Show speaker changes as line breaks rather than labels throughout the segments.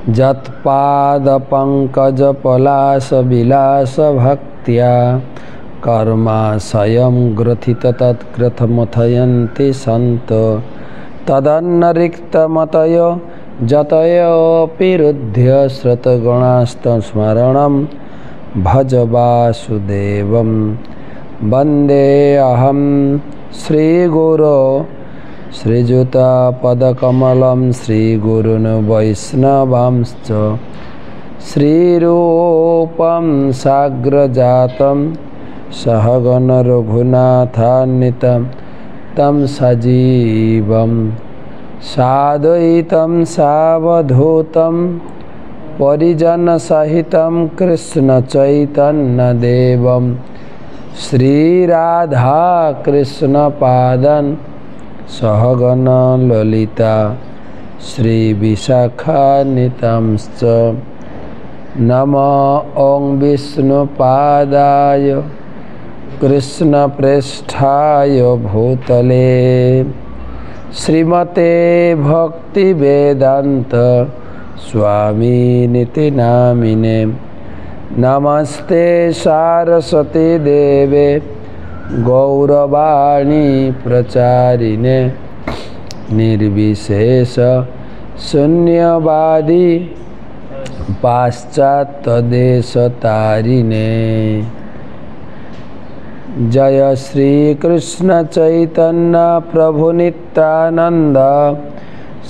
जत्पादपङ्कजपलाशविलासभक्त्या कर्माशयं ग्रथित तत्ग्रथमथयन्ति सन्तो तदन्नरिक्तमतय जतयोऽपि रुध्य श्रुतगुणास्तस्मरणं भज वासुदेवं वन्देऽहं श्रीगुरो श्रीयुतापदकमलं श्रीगुरुन् वैष्णवांश्च श्रीरूपं साग्रजातं सहगण रघुनाथान्वितं तं सजीवं साद्वैतं सावधूतं परिजनसहितं कृष्णचैतन्यदेवं श्रीराधाकृष्णपादान् सहगण ललिता श्रीविशाखान्वितांश्च नमो ॐ विष्णुपादाय कृष्णप्रेष्ठाय भूतले श्रीमते भक्तिवेदान्त स्वामिनिति नामिने नमस्ते सारस्वती देवे गौरवाणी प्रचारिणे निर्विशेष शून्यवादी पाश्चात्यदेशतारिणे जय श्री कृष्ण चैतन्य प्रभु नित्यानंद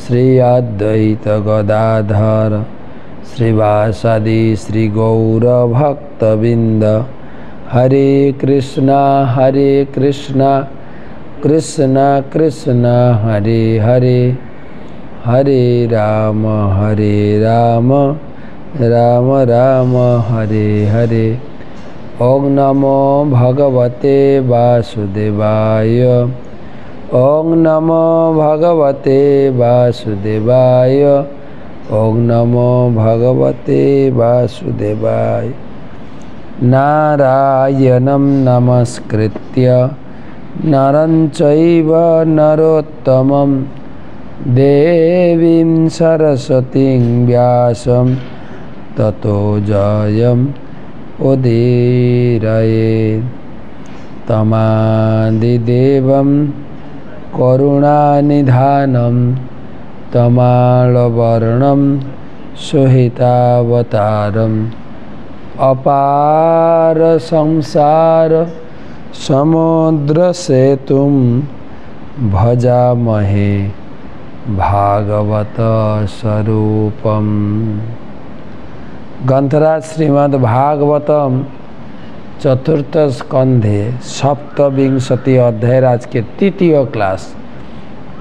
श्री अद्वैत गदाधर श्रीवासादि श्री गौर भक्तबिंद हरे कृष्णा कृष्ण कृष्ण हरे हरे हरे राम राम राम हरे हरे। ओं नमो भगवते वासुदेवाय ओं नमो भगवते वासुदेवाय ओं नमो भगवते वासुदेवाय। नारायणं नमस्कृत्य नरं चैव नरोत्तमं देवीं सरस्वतीं व्यासं ततो जयम् उदीरयेत्। तमादिदेवं करुणानिधानं तमालवर्णं सुहितावतारम् अपार संसार समुद्रसेतुं भजामहे भागवत स्वरूपम्। ग्रंथराज श्रीमद् भागवतम चतुर्थ स्कंधे सप्तविंशति अध्याय आज के तृतीय क्लास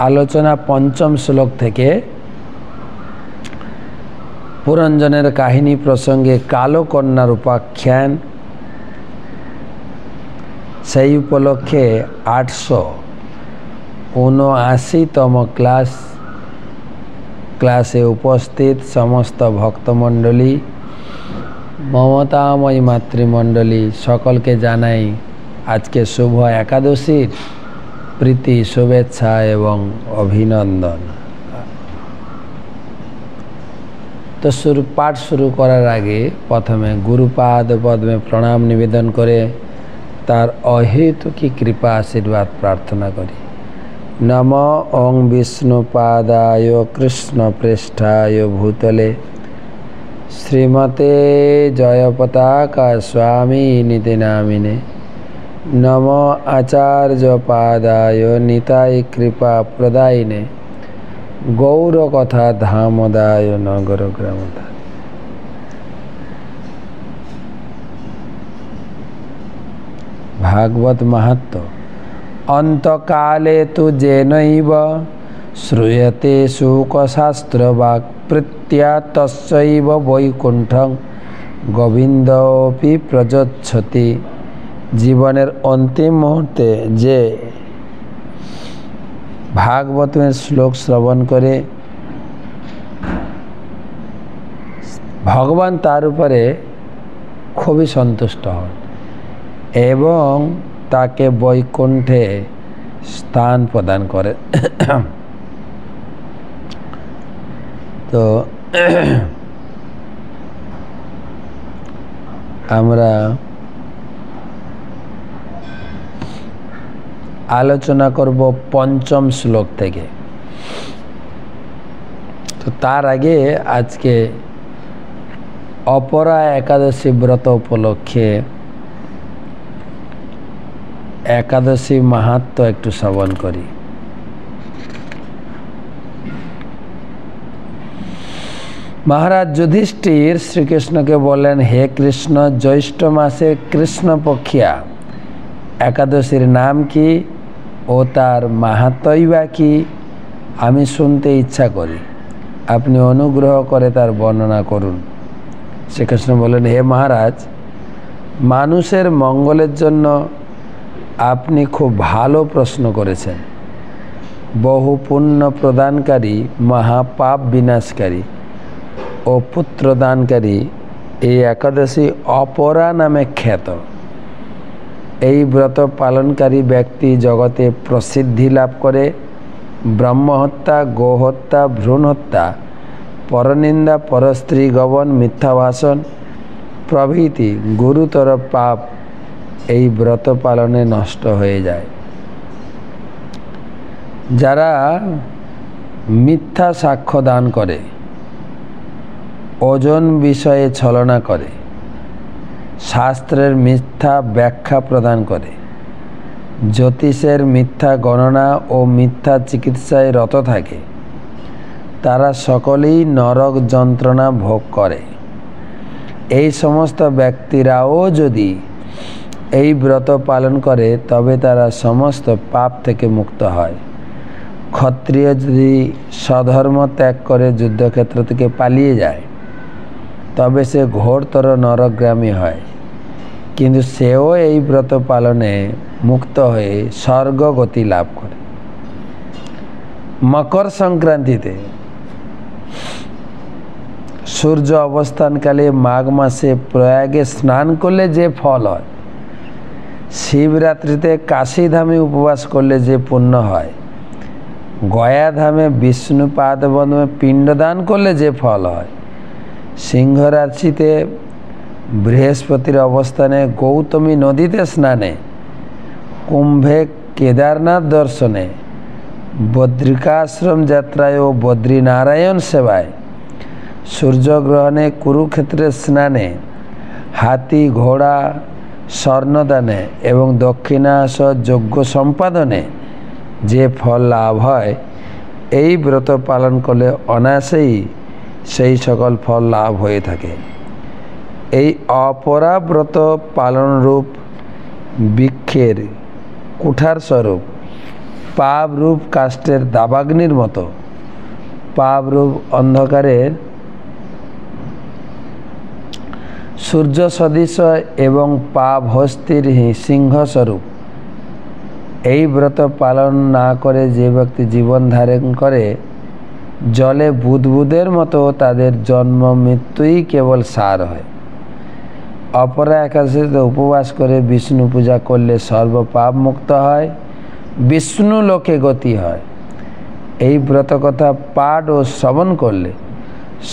आलोचना पंचम श्लोक थेके पुरंजनेर काहिनी प्रसंगे कालो कन्यार उपाख्यान सेई उपलक्षे 879तम क्लासे उपस्थित समस्त भक्तमंडली ममतामयी मातृमंडली सकल के जानाई आज के शुभ एकादशीर प्रीति शुभेच्छा एवं अभिनंदन। तो पाठ शुरू करार आगे प्रथमे गुरुपाद पद में प्रणाम निवेदन करे तार अहेतु की कृपा आशीर्वाद प्रार्थना करी। नमो ओं विष्णुपादाय कृष्णप्रेष्ठाय भूतले श्रीमते जयपताका स्वामिनिति नामिने नमो आचार्यपादाय निताय कृपा प्रदायिने गौरकथा धामदाय नगर ग्रामदा। भागवत महत्व अंतकाले तु जेनैव श्रूयते शुकशास्त्रवाक् प्रीत्या तस्यैव वैकुंठं गोविंदोऽपि प्रयच्छति। जीवनेर अंतिम मुहूर्ते जे भागवत में श्लोक श्रवण करे भगवान तार उपरे खूबी सन्तुष्ट हन एवं ताके वैकुंठे स्थान प्रदान करे। तो আমরা আলোচনা করব পঞ্চম শ্লোক থেকে। তো তার আগে আজকে অপরা একাদশী ব্রত উপলক্ষে একাদশী মাহাত্ম্য একটু শ্রবণ করি। মহারাজ যুধিষ্ঠির শ্রীকৃষ্ণকে বলেন, হে কৃষ্ণ, জ্যৈষ্ঠ মাসের কৃষ্ণপক্ষিয়া একাদশীর নাম কি ও তার মাহাত্ম্যই বা কি আমি শুনতে ইচ্ছা করি। আপনি অনুগ্রহ করে তার বর্ণনা করুন। শ্রীকৃষ্ণ বলেন, হে মহারাজ, মানুষের মঙ্গলের জন্য আপনি খুব ভালো প্রশ্ন করেছেন। বহু পুণ্য প্রদানকারী, মহাপাপ বিনাশকারী ও পুত্রদানকারী এই একাদশী অপরা নামে খ্যাত। এই ব্রত পালনকারী ব্যক্তি জগতে প্রসিদ্ধি লাভ করে ব্রহ্মহত্যা, গোহত্যা, ভ্রূণহত্যা, পরনিন্দা, পরস্ত্রী গমন, মিথ্যা ভাষণ প্রভৃতি গুরুতর পাপ এই ব্রত পালনে নষ্ট হয়ে যায়। যারা মিথ্যা সাক্ষ্য দান করে, ওজন বিষয়ে ছলনা করে, শাস্ত্রের মিথ্যা ব্যাখ্যা প্রদান করে, জ্যোতিষের মিথ্যা গণনা ও মিথ্যা চিকিৎসায় রত থাকে, তারা সকলেই নরক যন্ত্রণা ভোগ করে। এই সমস্ত ব্যক্তিরাও যদি এই ব্রত পালন করে তবে তারা সমস্ত পাপ থেকে মুক্ত হয়। ক্ষত্রিয় যদি স্বধর্ম ত্যাগ করে যুদ্ধক্ষেত্র থেকে পালিয়ে যায় তবে সে ঘোরতর নরকগামী হয়, কিন্তু সেও এই ব্রত পালনে মুক্ত হয়ে স্বর্গগতি লাভ করে। মকর সংক্রান্তিতে সূর্য অবস্থানকালে মাঘ মাসে প্রয়াগে স্নান করলে যে ফল হয়, শিবরাত্রিতে কাশীধামে উপবাস করলে যে পুণ্য হয়, গয়াধামে বিষ্ণুপাদ বন্ধে পিণ্ডদান করলে যে ফল হয়, সিংহরাশিতে বৃহস্পতির অবস্থানে গৌতমী নদীতে স্নানে, কুম্ভে কেদারনাথ দর্শনে, বদ্রিকাশ্রম যাত্রায় ও বদ্রীনারায়ণ সেবায়, সূর্যগ্রহণে, কুরুক্ষেত্রে স্নানে, হাতি ঘোড়া স্বর্ণদানে এবং দক্ষিণাস যজ্ঞ সম্পাদনে যে ফল লাভ হয়, এই ব্রত পালন করলে অনায়াসেই সেই সকল ফল লাভ হয়ে থাকে। এই অপরা ব্রত পালনরূপ বৃক্ষের কুঠার স্বরূপ পাপরূপ কাষ্ঠের দাবাগ্নির মতো পাপরূপ অন্ধকারের সূর্য সদৃশ এবং পাপ হস্তির সিংহস্বরূপ। এই ব্রত পালন না করে যে ব্যক্তি জীবন ধারণ করে, জলে বুদবুদের মতো তাদের জন্ম মৃত্যুই কেবল সার হয়। অপরা একাদশীতে উপবাস করে বিষ্ণু পূজা করলে সর্বপাপ মুক্ত হয়, বিষ্ণু লোকে গতি হয়। এই ব্রত কথা পাঠ ও শ্রবণ করলে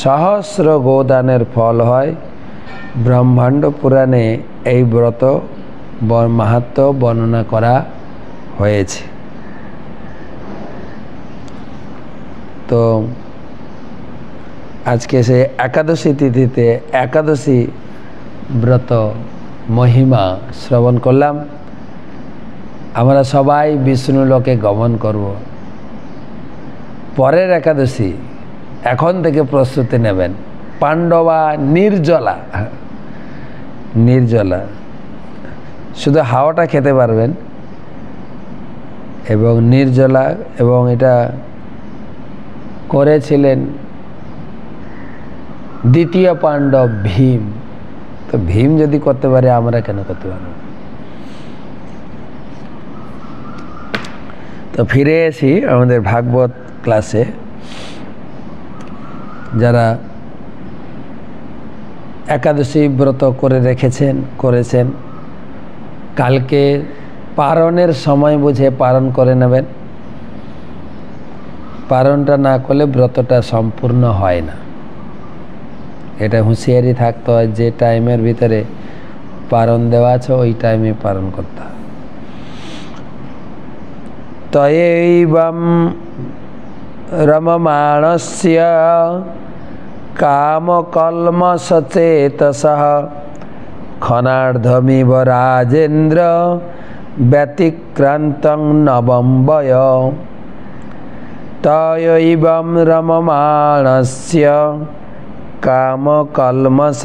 সহস্র গোদানের ফল হয়। ব্রহ্মাণ্ড পুরাণে এই ব্রত মাহাত্ম্য বর্ণনা করা হয়েছে। তো আজকে সে একাদশী তিথিতে একাদশী ব্রত মহিমা শ্রবণ করলাম। আমরা সবাই বিষ্ণু লোকে গমন করব। পরের একাদশী এখন থেকে প্রস্তুতি নেবেন। পাণ্ডবা নির্জলা, নির্জলা শুধু হাওয়াটা খেতে পারবেন এবং নির্জলা, এবং এটা করেছিলেন দ্বিতীয় পাণ্ডব ভীম। তো ভীম যদি করতে পারে, আমরা কেন করতে পারব? তো ফিরে এসি আমাদের ভাগবত ক্লাসে। যারা একাদশী ব্রত করে করেছেন, কালকে পারণের সময় বুঝে পালন করে নেবেন। পালনটা না করলে ব্রতটা সম্পূর্ণ হয় না। এটা হুঁশিয়ারি থাকতে হয় যে টাইমের ভিতরে পারণ দেওয়া আছে, ওই টাইমে পালন করতে হবে। তয়ৈবং রমমাণস্য কামকল্মষচেতসঃ ক্ষণার্ধমিব রাজেন্দ্র ব্যতিক্রান্তং নবম বয়। তয়ৈবং রমমাণস্য কামকল্মষচেতসঃ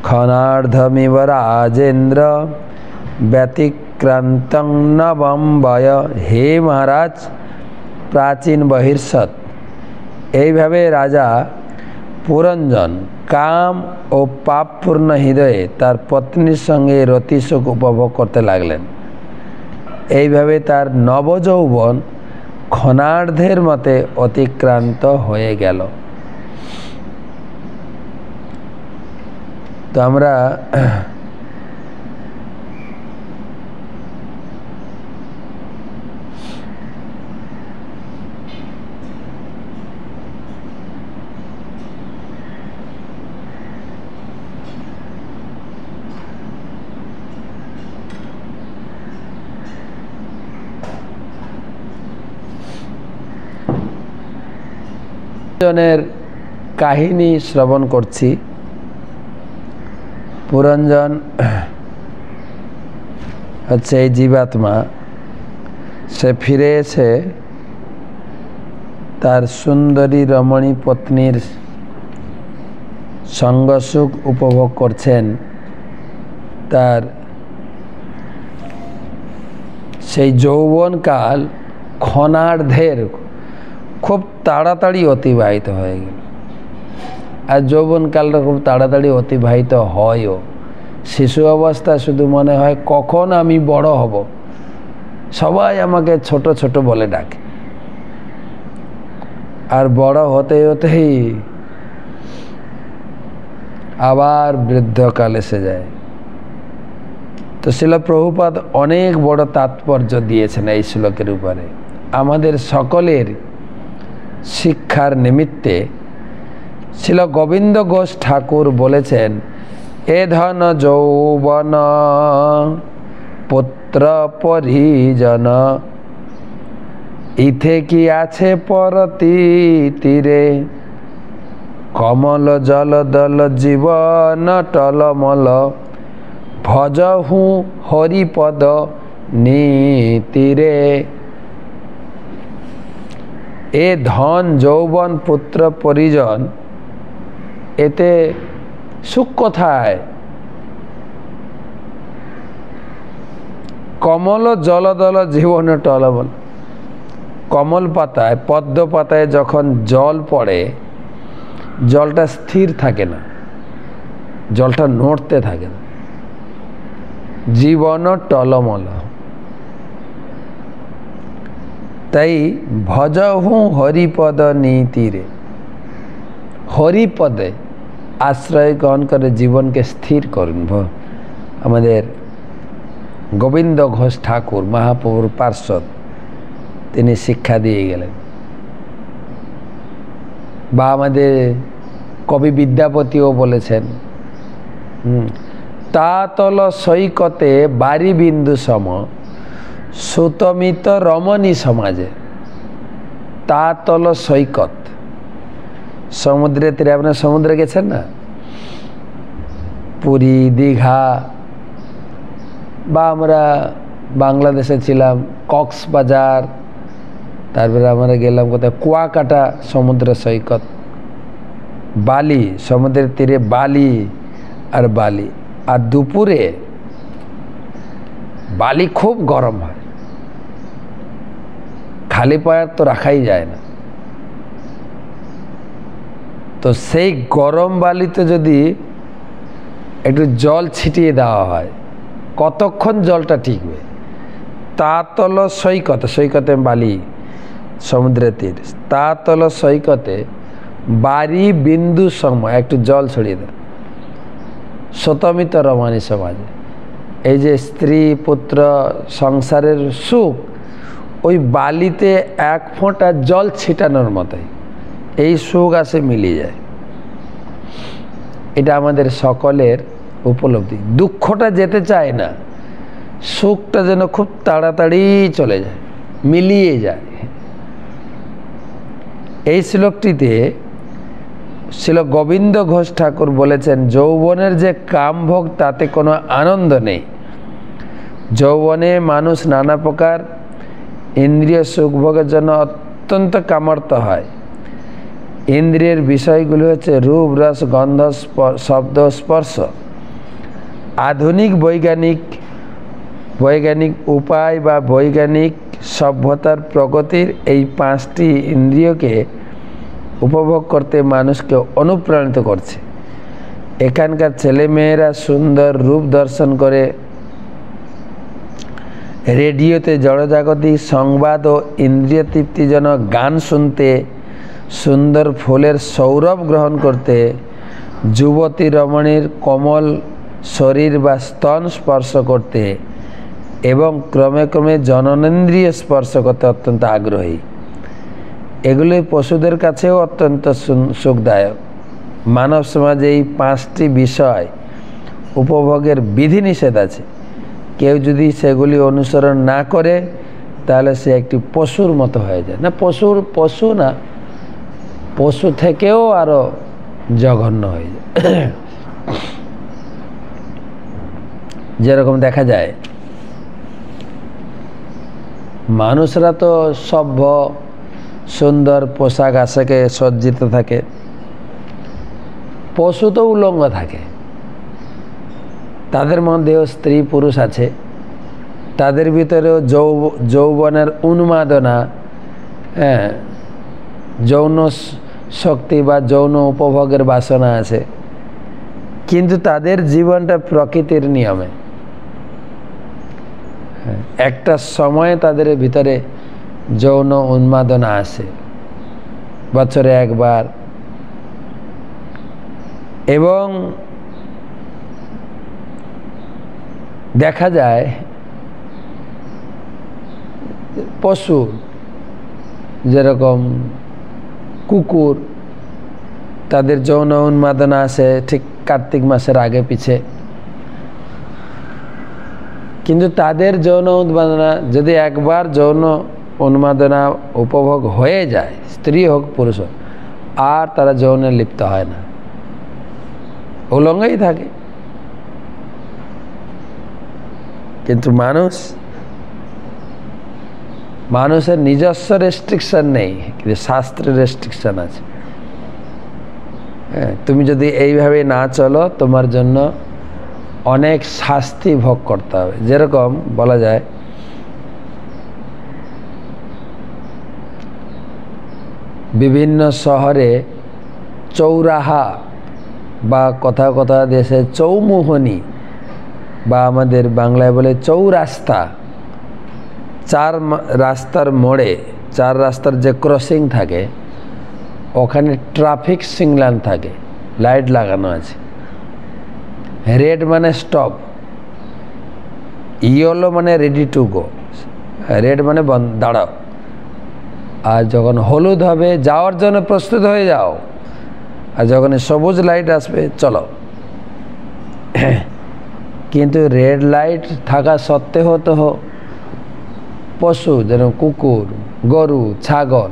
ক্ষণার্ধমিব রাজেন্দ্র ব্যতিক্রান্তং নবম বয়। হে মহারাজ প্রাচীন বহির্ষৎ, এইভাবে রাজা পুরঞ্জন কাম ও পাপপূর্ণ হৃদয়ে তার পত্নীর সঙ্গে রতিসুখ উপভোগ করতে লাগলেন। এইভাবে তার নবযৌবন ক্ষণার্ধের মতে অতিক্রান্ত হয়ে গেল। তো আমরা পুরঞ্জনের কাহিনী শ্রবণ করছি। পুরঞ্জন হচ্ছে এই জীবাত্মা, সে ফিরে এসে তার সুন্দরী রমণী পত্নীর সঙ্গসুখ উপভোগ করছেন। তার সেই যৌবনকাল ক্ষণার্ধের খুব তাড়াতাড়ি অতিবাহিত হয়ে গেল। আর যৌবনকালটা খুব তাড়াতাড়ি অতিবাহিত হয়ও। শিশু অবস্থা শুধু মনে হয় কখন আমি বড় হব, সবাই আমাকে ছোট ছোট বলে ডাকে। আর বড় হতে হতেই আবার বৃদ্ধকাল এসে যায়। তো শিল প্রভুপাদ অনেক বড় তাৎপর্য দিয়েছেন এই শ্লোকের উপরে। আমাদের সকলের শিক্ষার নিমিত্তে শিল গোবিন্দ ঘোষ ঠাকুর বলেছেন, এ ধন যৌবন পুত্র পরিজন ইথে কি আছে পরতি তীরে কমল জল দল জীবন টলমল ভজহু হরিপদ নীতিরে। এ ধন যৌবন পুত্র পরিজন, এতে সুখ কোথায়? কমল জলদল জীবন টলমল। কমল পাতায়, পদ্ম পাতায় যখন জল পড়ে, জলটা স্থির থাকে না, জলটা নড়তে থাকে না। জীবন টলমল। তাই ভজহু হরিপদ নীতিরে, হরিপদে আশ্রয় গ্রহণ করে জীবনকে স্থির করুন। আমাদের গোবিন্দ ঘোষ ঠাকুর মহাপ্রভুর পার্শ্বদ, তিনি শিক্ষা দিয়ে গেলেন। বা আমাদের কবি বিদ্যাপতিও বলেছেন, তাতল সৈকতে বারি বিন্দু সম সুতমিত রমণী সমাজে। তাতল সৈকত, সমুদ্রের তীরে। আপনার সমুদ্রে গেছেন না? পুরী, দীঘা, বা আমরা বাংলাদেশে ছিলাম কক্সবাজার, তারপরে আমরা গেলাম কোথায় কুয়াকাটা সমুদ্র সৈকত, বালি, সমুদ্রের তীরে বালি আর বালি। আর দুপুরে বালি খুব গরম হয়, খালি পায়ের তো রাখাই যায় না। তো সেই গরম বালিতে যদি একটু জল ছিটিয়ে দেওয়া হয়, কতক্ষণ জলটা টিকবে? তাতল সৈকত, সৈকতে বালি, সমুদ্রের তীর, তাতল সৈকতে বারি বিন্দু সময় একটু জল ছড়িয়ে দেয়। শতমিত রমণী সমাজে, এই যে স্ত্রী পুত্র সংসারের সুখ, ওই বালিতে এক ফোঁটা জল ছিটানোর মতোই এই সুখ আসে, মিলিয়ে যায়। এটা আমাদের সকলের উপলব্ধি। দুঃখটা যেতে চায় না, সুখটা যেন খুব তাড়াতাড়ি চলে যায়, মিলিয়ে যায়। এই শ্লোকটিতে শ্রীল গোবিন্দ ঘোষ ঠাকুর বলেছেন, যৌবনের যে কামভোগ তাতে কোনো আনন্দ নেই। যৌবনে মানুষ নানা প্রকার ইন্দ্রিয় সুখভোগের জন্য অত্যন্ত কামর্ত হয়। ইন্দ্রিয়ের বিষয়গুলি হচ্ছে রূপ, রস, গন্ধ, শব্দ, স্পর্শ। আধুনিক বৈজ্ঞানিক উপায় বা বৈজ্ঞানিক সভ্যতার প্রগতির এই 5টি ইন্দ্রিয়কে উপভোগ করতে মানুষকে অনুপ্রাণিত করছে। এখানকার ছেলেমেয়েরা সুন্দর রূপ দর্শন করে, রেডিওতে জড়জাগতিক সংবাদ ও ইন্দ্রিয় তৃপ্তিজনক গান শুনতে, সুন্দর ফুলের সৌরভ গ্রহণ করতে, যুবতী রমণীর কোমল শরীর বা স্তন স্পর্শ করতে এবং ক্রমে ক্রমে জননেন্দ্রিয় স্পর্শ করতে অত্যন্ত আগ্রহী। এগুলি পশুদের কাছেও অত্যন্ত সুখদায়ক। মানব সমাজে এই 5টি বিষয় উপভোগের বিধিনিষেধ আছে। কেউ যদি সেগুলি অনুসরণ না করে তাহলে সে একটি পশুর মতো হয়ে যায়। না, পশু না, পশু থেকেও আরও জঘন্য হয়ে যায়। যেরকম দেখা যায়, মানুষরা তো সভ্য সুন্দর পোশাক আশাকে সজ্জিত থাকে, পশু তো উলঙ্গ থাকে। তাদের মধ্যেও স্ত্রী পুরুষ আছে, তাদের ভিতরেও যৌবনের উন্মাদনা, যৌন শক্তি বা যৌন উপভোগের বাসনা আছে, কিন্তু তাদের জীবনটা প্রকৃতির নিয়মে। একটা সময়ে তাদের ভিতরে যৌন উন্মাদনা আসে, বছরে একবার। এবং দেখা যায় পশু, যেরকম কুকুর, তাদের যৌন উন্মাদনা আসে ঠিক কার্তিক মাসের আগে পিছে। কিন্তু তাদের যৌন উন্মাদনা যদি একবার যৌন উন্মাদনা উপভোগ হয়ে যায়, স্ত্রী হোক পুরুষ হোক, আর তারা যৌনে লিপ্ত হয় না, উলঙ্গই থাকে। কিন্তু মানুষের নিজস্ব রেস্ট্রিকশন নেই, কিন্তু শাস্ত্রের রেস্ট্রিকশন আছে। তুমি যদি এইভাবে না চলো, তোমার জন্য অনেক শাস্তি ভোগ করতে হবে। যেরকম বলা যায়, বিভিন্ন শহরে চৌরাহা বা কোথাও দেশে চৌমুহনী বা আমাদের বাংলায় বলে চৌরাস্তা, 4 রাস্তার মোড়ে, 4 রাস্তার যে ক্রসিং থাকে, ওখানে ট্রাফিক সিগন্যাল থাকে, লাইট লাগানো আছে। রেড মানে স্টপ, ইয়েলো মানে রেডি টু গো, রেড মানে দাঁড়াও, আর যখন হলুদ হবে যাওয়ার জন্য প্রস্তুত হয়ে যাও, আর যখন সবুজ লাইট আসবে চলো। কিন্তু রেড লাইট থাকা সত্ত্বেও তো পশু, যেন কুকুর, গরু, ছাগল,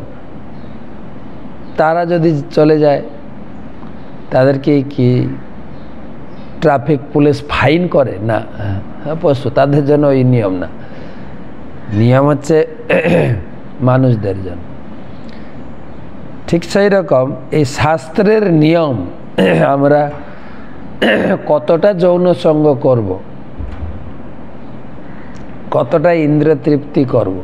তারা যদি চলে যায়, তাদেরকে কি ট্রাফিক পুলিশ ফাইন করে? না, পশু, তাদের জন্য ওই নিয়ম না। নিয়ম হচ্ছে মানুষদের জন্য। ঠিক সেই রকম এই শাস্ত্রের নিয়ম আমরা কতটা যৌন সঙ্গ করব, কতটা ইন্দ্র তৃপ্তি করব,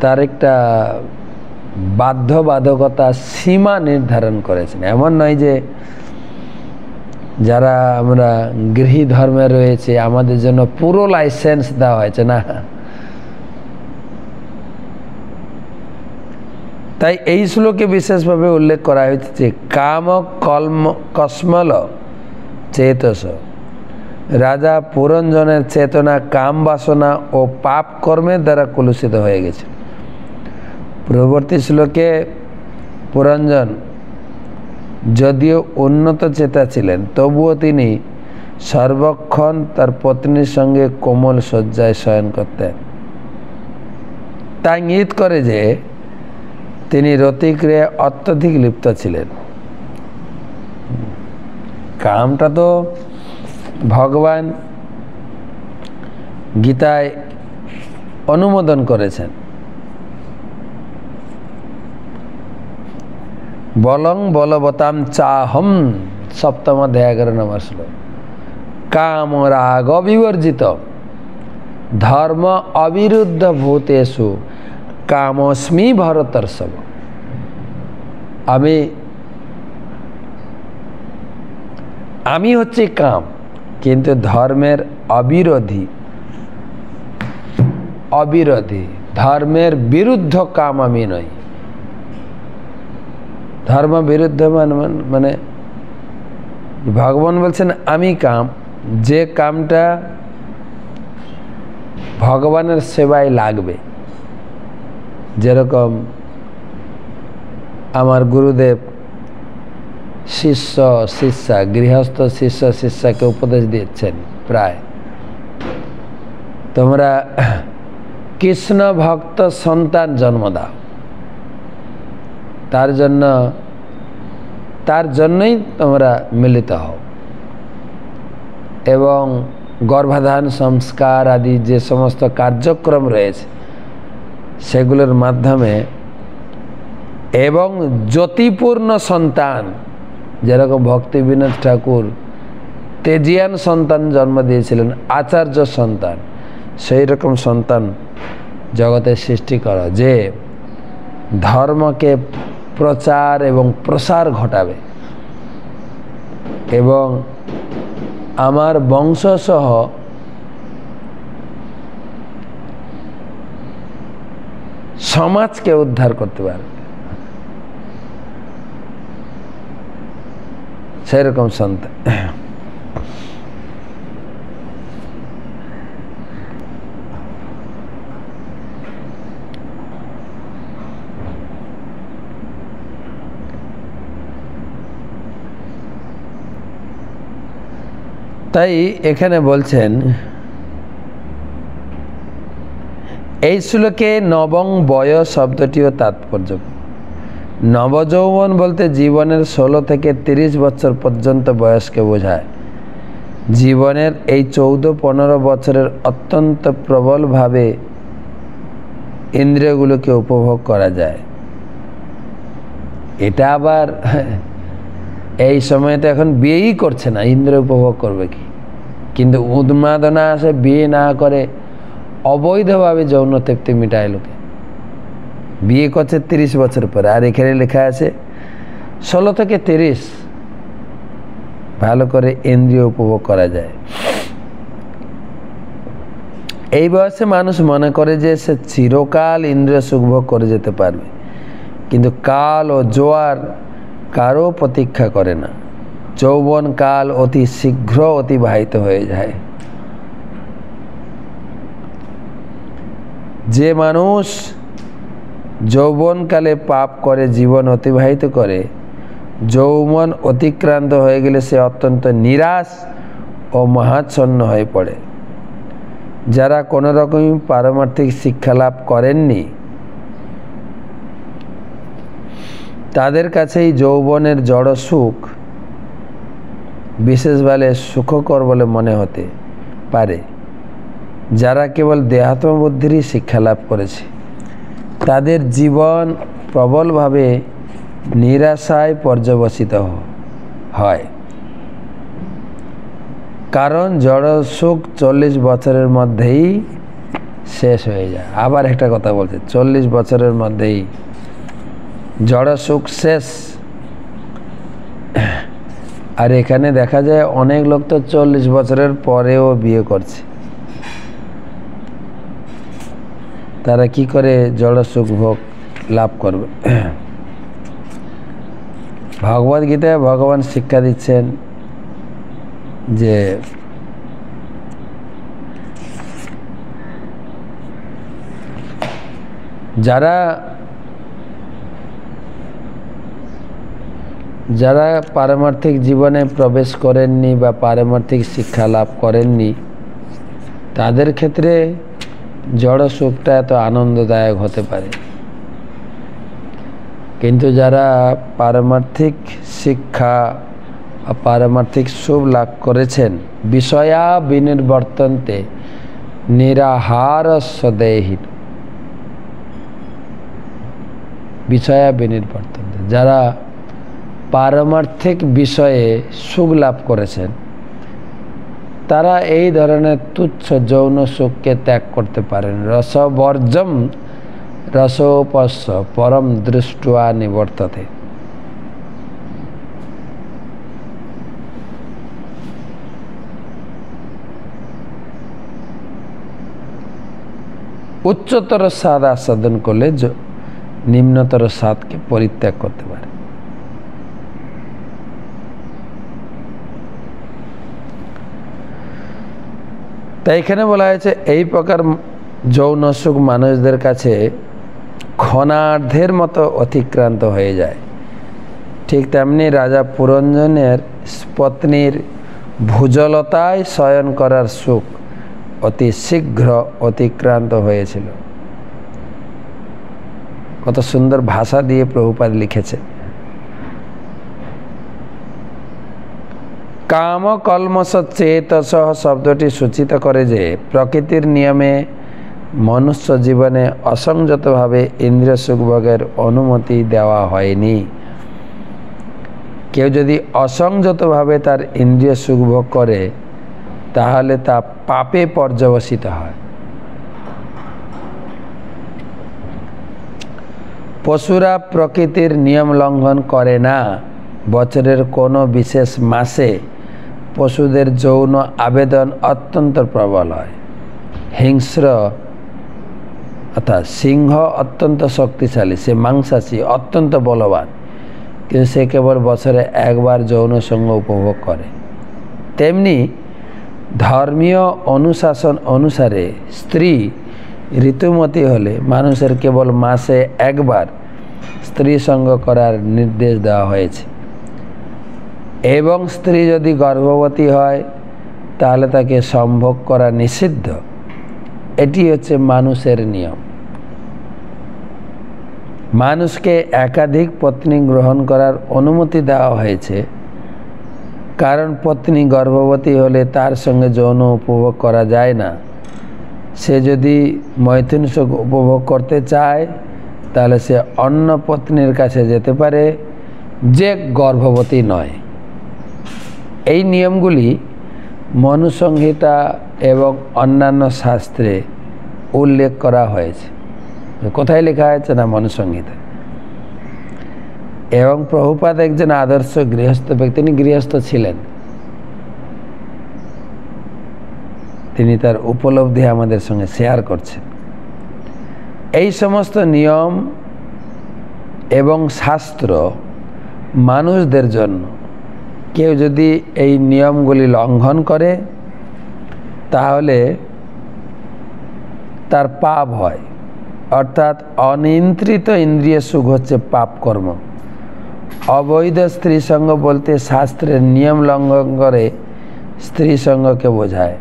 তার একটা বাধ্যবাধকতা সীমা নির্ধারণ করেছেন। এমন নয় যে যারা আমরা গৃহী ধর্মে রয়েছে আমাদের জন্য পুরো লাইসেন্স দেওয়া হয়েছে, না। তাই এই শ্লোকে বিশেষভাবে উল্লেখ করা হয়েছে যে কাম কস্মল চেতস, রাজা পুরঞ্জনের চেতনা কাম বাসনা ও পাপ কর্মের দ্বারা কলুষিত হয়ে গেছে। পূর্ববর্তী শ্লোকে পুরঞ্জন যদিও উন্নত চেতা ছিলেন, তবুও তিনি সর্বক্ষণ তার পত্নীর সঙ্গে কোমল শয্যায় শয়ন করতেন। তা ইঙ্গিত করে যে তিনি রতিক্রিয়ায় অত্যধিক লিপ্ত ছিলেন। কামটা তো ভগবান গীতায় অনুমোদন করেছেন। বলং বলবতাম চাহম, সপ্তম অধ্যায় 11 নম্বর শ্লোক। কাম রাগ বিবর্জিত ধর্ম অবিরুদ্ধ ভূতেষু কামস্মি ভরতর্ষভ। আমি হচ্ছে কাম, কিন্তু ধর্মের অবিরোধী ধর্মের বিরুদ্ধ কাম আমি নই। ধর্ম বিরুদ্ধ মানে ভগবান বলছেন আমি কাম, যে কামটা ভগবানের সেবায় লাগবে। যেরকম আমার গুরুদেব গৃহস্থ শিষ্য শিষ্যাকে উপদেশ দিচ্ছেন, প্রায় তোমরা কৃষ্ণ ভক্ত সন্তান জন্ম দাও, তার জন্যই তোমরা মিলিত হও, এবং গর্ভাধান সংস্কার আদি যে সমস্ত কার্যক্রম রয়েছে সেগুলোর মাধ্যমে, এবং জ্যোতিপূর্ণ সন্তান, যেরকম ভক্তি বিনোদ ঠাকুর তেজিয়ান সন্তান জন্ম দিয়েছিলেন, আচার্য সন্তান, সেই রকম সন্তান জগতে সৃষ্টি করা, যে ধর্মকে প্রচার এবং প্রসার ঘটাবে এবং আমার বংশসহ সমাজকে উদ্ধার করতে পারবে, সেরকম সন্তান। তাই এখানে বলছেন এই শ্লোকে নবং বয়স শব্দটিও তাৎপর্য। নবযৌবন বলতে জীবনের 16 থেকে 30 বছর পর্যন্ত বয়সকে বোঝায়। জীবনের এই 14-15 বছরের অত্যন্ত প্রবলভাবে ইন্দ্রিয়গুলোকে উপভোগ করা যায়। এটা আবার এই সময় তো এখন বিয়েই করছে না, ইন্দ্রিয় উপভোগ করবে কি? কিন্তু উন্মাদনা আসে, বিয়ে না করে অবৈধভাবে যৌন তৃপ্তি মিটায় লোকে। বিয়ে করছে 30 বছর পরে, আর এখানে লেখা আছে 16 থেকে 30 ভালো করে ইন্দ্রিয় উপভোগ করা যায়। এই বয়সে মানুষ মনে করে যে সে চিরকাল ইন্দ্রিয় সুখভোগ করে যেতে পারবে, কিন্তু কাল ও জোয়ার কারও প্রতীক্ষা করে না। যৌবন কাল অতি শীঘ্র অতিবাহিত হয়ে যায়। যে মানুষ যৌবনকালে পাপ করে জীবন অতিবাহিত করে, যৌবন অতিক্রান্ত হয়ে গেলে সে অত্যন্ত নিরাশ ও মহাচ্ছন্ন হয়ে পড়ে। যারা কোনো রকমই পারমার্থিক শিক্ষা লাভ করেননি, তাদের কাছেই যৌবনের জড় সুখ বিশেষভাবে সুখকর বলে মনে হতে পারে। যারা কেবল দেহাত্ম বুদ্ধিরই শিক্ষা লাভ করেছে, তাদের জীবন প্রবলভাবে নিরাশায় পর্যবসিত হয়। কারণ জড় সুখ 40 বছরের মধ্যেই শেষ হয়ে যায়। আবার একটা কথা বলছে, 40 বছরের মধ্যেই জড় সুখ শেষ। আর এখানে দেখা যায় অনেক লোক তো 40 বছরের পরেও বিয়ে করছে। তারা কি করে জড় সুখ ভোগ লাভ করবে? ভগবদ গীতায় ভগবান শিক্ষা দিচ্ছেন যে যারা যারা পারমার্থিক জীবনে প্রবেশ করেননি বা পারমার্থিক শিক্ষা লাভ করেননি তাদের ক্ষেত্রে জড় সুখটা এত আনন্দদায়ক হতে পারে, কিন্তু যারা পারমার্থিক শিক্ষা পারমার্থিক সুখ লাভ করেছেন বিষয়া বিনির্বর্তন্তে নিরাহার সদেহীন, বিষয়া বিনির্বর্তন্তে যারা পারমার্থিক বিষয়ে সুখ লাভ করেছেন তারা এই ধরনের তুচ্ছ যৌন সুখকে ত্যাগ করতে পারেন। রসবর্জম রসোপস্য পরম দৃষ্টা নিবর্ততে। উচ্চতর স্বাদ আস্বাদন করলে নিম্নতর স্বাদকে পরিত্যাগ করতে পারে। তাই এখানে বলা হয়েছে এই প্রকার যৌন সুখ মানুষদের কাছে ক্ষণার্ধের মতো অতিক্রান্ত হয়ে যায়। ঠিক তেমনি রাজা পুরঞ্জনের পত্নীর ভুজলতায় শয়ন করার সুখ অতি শীঘ্র অতিক্রান্ত হয়েছিল। কত সুন্দর ভাষা দিয়ে প্রভুপাদ লিখেছে। কাম কলমশ চেতস শব্দটি সূচিত করে যে প্রকৃতির নিয়মে মনুষ্য জীবনে অসংযতভাবে ইন্দ্রিয় সুখভোগের অনুমতি দেওয়া হয়নি। কেউ যদি অসংযতভাবে তার ইন্দ্রিয় সুখভোগ করে তাহলে তা পাপে পর্যবসিত হয়। পশুরা প্রকৃতির নিয়ম লঙ্ঘন করে না। বছরের কোনো বিশেষ মাসে পশুদের যৌন আবেদন অত্যন্ত প্রবল হয়। হিংস্র অর্থাৎ সিংহ অত্যন্ত শক্তিশালী, সে মাংসাশী, অত্যন্ত বলবান, কিন্তু সে কেবল বছরে একবার যৌন সঙ্গ উপভোগ করে। তেমনি ধর্মীয় অনুশাসন অনুসারে স্ত্রী ঋতুমতী হলে মানুষের কেবল মাসে একবার স্ত্রী সঙ্গ করার নির্দেশ দেওয়া হয়েছে, এবং স্ত্রী যদি গর্ভবতী হয় তাহলে তাকে সম্ভোগ করা নিষিদ্ধ। এটি হচ্ছে মানুষের নিয়ম। মানুষকে একাধিক পত্নী গ্রহণ করার অনুমতি দেওয়া হয়েছে, কারণ পত্নী গর্ভবতী হলে তার সঙ্গে যৌন উপভোগ করা যায় না। সে যদি মৈথুন সুখ উপভোগ করতে চায় তাহলে সে অন্য পত্নীর কাছে যেতে পারে যে গর্ভবতী নয়। এই নিয়মগুলি মনুসংহিতা এবং অন্যান্য শাস্ত্রে উল্লেখ করা হয়েছে। কোথায় লেখা হয়েছে না মনুসংহিতা। এবং প্রভুপাদ একজন আদর্শ গৃহস্থ ব্যক্তি, তিনি গৃহস্থ ছিলেন। তিনি তার উপলব্ধি আমাদের সঙ্গে শেয়ার করছেন। এই সমস্ত নিয়ম এবং শাস্ত্র মানুষদের জন্য, কেউ যদি এই নিয়মগুলি লঙ্ঘন করে তাহলে তার পাপ হয়। অর্থাৎ অনিয়ন্ত্রিত ইন্দ্রিয় সুখ হচ্ছে পাপ কর্ম। অবৈধ স্ত্রী সঙ্গ বলতে শাস্ত্রের নিয়ম লঙ্ঘন করে স্ত্রী সঙ্গকে বোঝায়।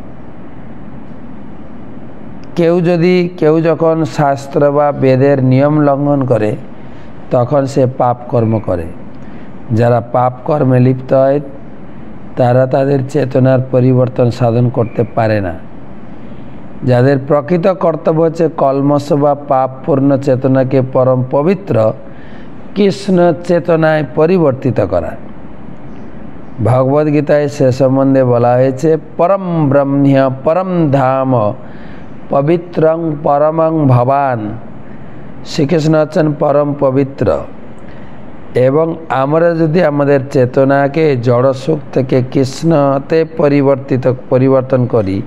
কেউ যখন শাস্ত্র বা বেদের নিয়ম লঙ্ঘন করে তখন সে পাপ কর্ম করে। যারা পাপ কর্মে লিপ্ত হয় তারা তাদের চেতনার পরিবর্তন সাধন করতে পারে না। যাদের প্রকৃত কর্তব্য হচ্ছে কলমশ বা পাপপূর্ণ চেতনাকে পরম পবিত্র কৃষ্ণ চেতনায় পরিবর্তিত করা। ভগবদ্গীতায় সে সম্বন্ধে বলা হয়েছে পরম ব্রহ্ম পরম ধাম পবিত্রং পরমং ভবান। শ্রীকৃষ্ণ হচ্ছেন পরম পবিত্র, এবং আমরা যদি আমাদের চেতনাকে জড় সুখ থেকে কৃষ্ণতে পরিবর্তন করি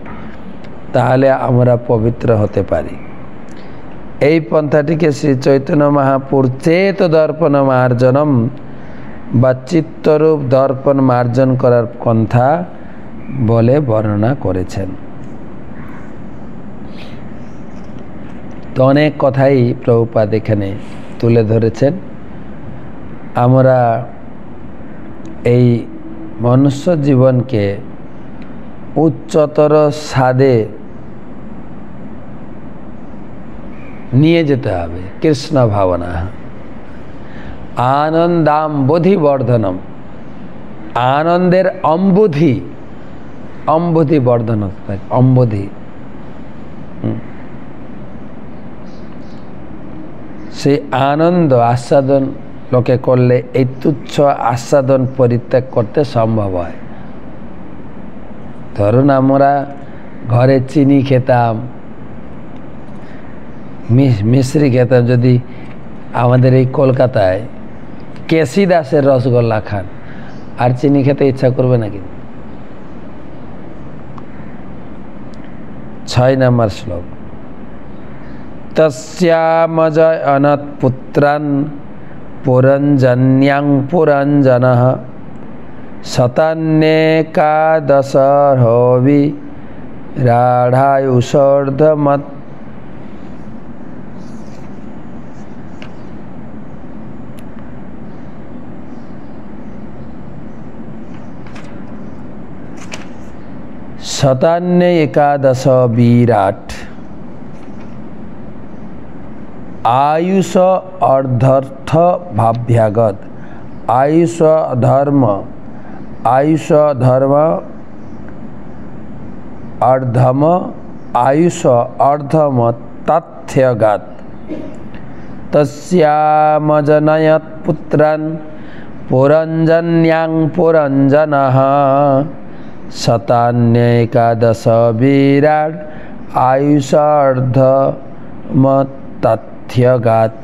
তাহলে আমরা পবিত্র হতে পারি। এই পন্থাটিকে শ্রী চৈতন্য মহাপুর চেত দর্পণ মার্জনম বা চিত্তরূপ দর্পণ মার্জন করার পন্থা বলে বর্ণনা করেছেন। তো অনেক কথাই প্রভুপাদ এখানে তুলে ধরেছেন। আমরা এই মনুষ্য জীবনকে উচ্চতর স্বাদে নিয়ে যেতে হবে। কৃষ্ণ ভাবনা আনন্দাম্বুধি বর্ধনম, আনন্দের অম্বুধি, অম্বুধি বর্ধন, অম্বুধি। সেই আনন্দ আস্বাদন লোকে করলে এই তুচ্ছ আস্বাদন পরিত্যাগ করতে সম্ভব হয়। ধরুন আমরা ঘরে চিনি খেতাম, মিশ্রি খেতাম, যদি আমাদের এই কলকাতায় কেসি দাসের রসগোল্লা খান, আর চিনি খেতে ইচ্ছা করবে নাকি? 6 নম্বর শ্লোক, তস্যামজয়নত পুত্রান পুরঞ্জন্যাং পুরঞ্জনঃ শতান্যেকাদশর্হবি রাঢ়ায়ুষর্ধমৎ। শতান্য একাদশ বিরাট आयुष अर्धर्थ भाव्यागत आयुष धर्म अर्धम आयुष अर्धम तथ्यगात तस्यामजनयत पुत्रान् पुरञ्जन्यां पुरञ्जनः शतान्येकादश विराट आयुष अर्धम तथ्यगात।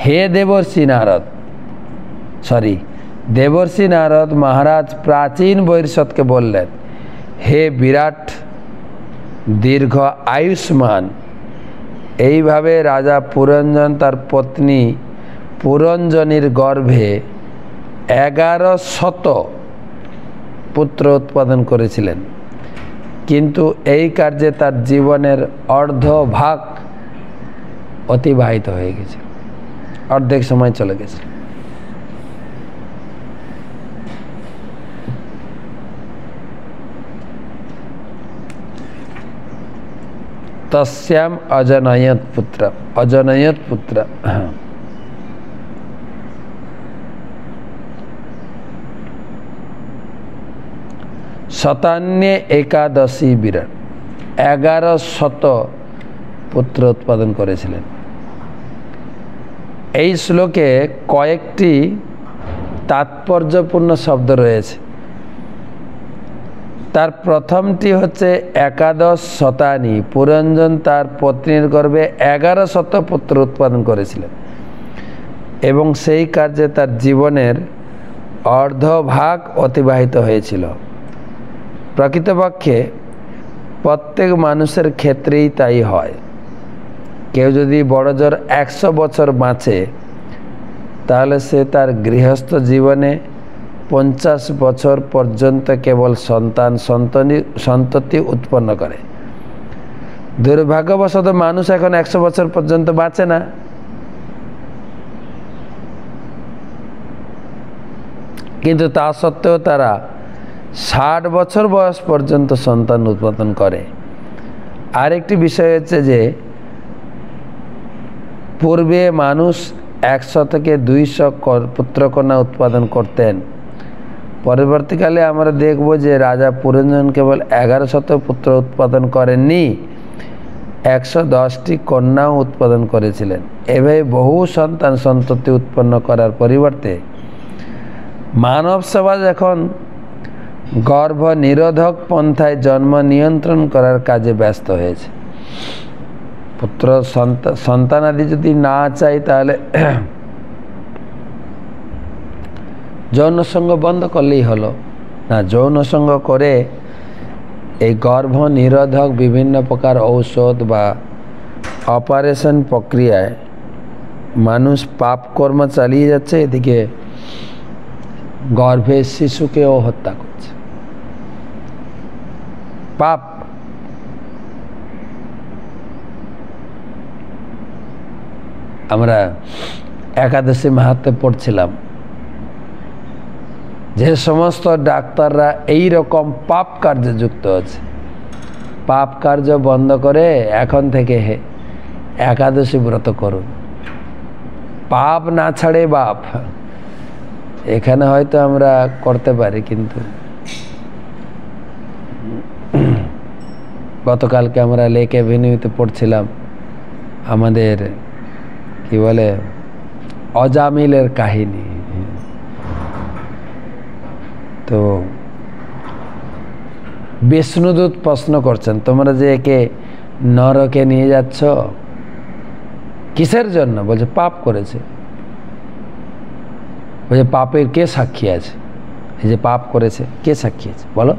हे देवर्षि नारद, देवर्षि नारद महाराज प्राचीन বৈষ্ণব কে বললেন, হে বিরাট দীর্ঘ আয়ুষ্মান। এইভাবে রাজা পুরঞ্জন তার পত্নী পুরঞ্জনীর গর্ভে 1100 পুত্র উৎপাদন করেছিলেন, কিন্তু এই কার্যে তার জীবনের অর্ধভাগ অতিবাহিত হয়ে গেছে, অর্ধেক সময় চলে গেছে। तस्याम अजनयत पुत्र शतान्य एकादशी विराट 1100 পুত্র উৎপাদন করেছিলেন। এই শ্লোকে কয়েকটি তাৎপর্যপূর্ণ শব্দ রয়েছে। তার প্রথমটি হচ্ছে একাদশ শতানি, পুরঞ্জন তার পত্নীর গর্ভে 1100 পুত্র উৎপাদন করেছিলেন এবং সেই কার্যে তার জীবনের অর্ধভাগ অতিবাহিত হয়েছিল। প্রকৃতপক্ষে প্রত্যেক মানুষের ক্ষেত্রেই তাই হয়। কেউ যদি বড় জোর 100 বছর বাঁচে, তাহলে সে তার গৃহস্থ জীবনে 50 বছর পর্যন্ত কেবল সন্ততি উৎপন্ন করে। দুর্ভাগ্যবশত মানুষ এখন 100 বছর পর্যন্ত বাঁচে না। কিন্তু তা সত্ত্বেও তারা 60 বছর বয়স পর্যন্ত সন্তান উৎপাদন করে। আরেকটি বিষয় হচ্ছে যে পূর্বে মানুষ 100 থেকে 200 পুত্রকন্যা উৎপাদন করতেন। পরবর্তীকালে আমরা দেখব যে রাজা পুরঞ্জন কেবল 1100 পুত্র উৎপাদন করেননি, 110টি কন্যাও উৎপাদন করেছিলেন। এভাবে বহু সন্ততি উৎপন্ন করার পরিবর্তে মানব সমাজ এখন গর্ভ নিরোধক পন্থায় জন্ম নিয়ন্ত্রণ করার কাজে ব্যস্ত হয়েছে। পুত্র সন্তানাদি যদি না চাই, তাহলে যৌন সঙ্গ বন্ধ করলেই হলো না। যৌন সঙ্গ করে এই গর্ভ নিরোধক বিভিন্ন প্রকার ঔষধ বা অপারেশন প্রক্রিয়ায় মানুষ পাপ কর্ম চালিয়ে যাচ্ছে, এদিকে গর্ভের শিশুকেও হত্যা করছে। পাপ। আমরা একাদশী মাহাত্ম্য পড়ছিলাম, যে সমস্ত ডাক্তাররা এই রকম পাপ কার্যে যুক্ত আছে, পাপ কার্য বন্ধ করে এখন থেকে একাদশী ব্রত করুন। পাপ না ছাড়ে বাপ, এখানে হয়তো আমরা করতে পারি, কিন্তু গতকালকে আমরা লেক এভিনিউতে পড়ছিলাম আমাদের কি বলে অজামিলের কাহিনী। তো বিষ্ণুদূত প্রশ্ন করছেন, তোমরা যে একে নরকে নিয়ে যাচ্ছ কিসের জন্য? বলছে পাপ করেছে। বলছে পাপের কে সাক্ষী আছে? এই যে পাপ করেছে কে সাক্ষী আছে বলো?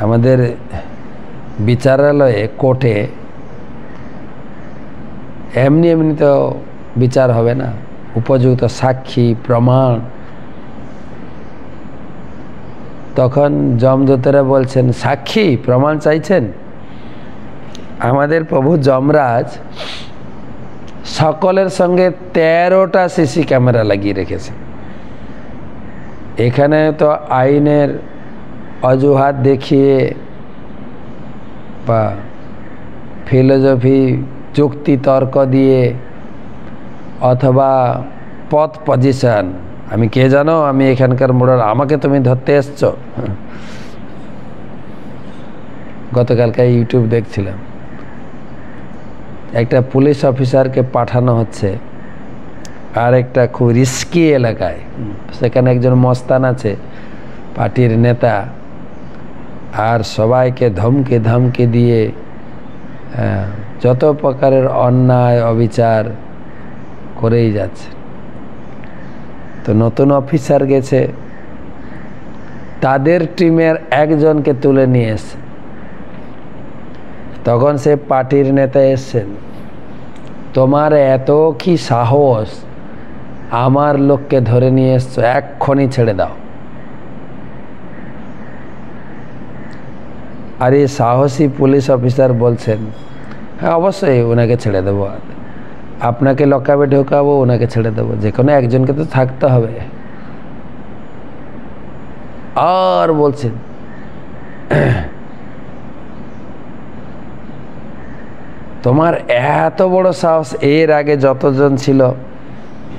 আমাদের বিচারালয়ে কোর্টে এমনি এমনি তো বিচার হবে না, উপযুক্ত সাক্ষী প্রমাণ। তখন যমদূতেরা বলছেন সাক্ষী প্রমাণ চাইছেন? আমাদের প্রভু যমরাজ সকলের সঙ্গে 13টা সিসি ক্যামেরা লাগিয়ে রেখেছে। এখানে তো আইনের অজুহাত দেখিয়ে বা ফিলোসফি যুক্তি তর্ক দিয়ে অথবা পথ পজিশন, আমি কে জানো, আমি এখানকার মোড়ল, আমাকে তুমি ধরতে এসছো। গতকালকে ইউটিউব দেখছিলাম, একটা পুলিশ অফিসারকে পাঠানো হচ্ছে আর একটা খুব রিস্কি এলাকায়। সেখানে একজন মস্তান আছে, পার্টির নেতা, আর সবাইকে ধমকে ধমকে দিয়ে যত প্রকারের অন্যায় অবিচার করেই যাচ্ছে। তো নতুন অফিসার গেছে, তাদের টিমের একজনকে তুলে নিয়ে এসছে। তখন সে পার্টির নেতা এসছেন, তোমার এত কি সাহস, আমার লোককে ধরে নিয়ে এসছো, এক্ষুনি ছেড়ে দাও। আর এই সাহসী পুলিশ অফিসার বলছেন হ্যাঁ অবশ্যই ওনাকে ছেড়ে দেবো, আপনাকে লকআপে ঢোকাবো, ওনাকে ছেড়ে দেবো, যে কোনো একজনকে তো থাকতে হবে। আর বলছেন তোমার এত বড় সাহস, এর আগে যতজন ছিল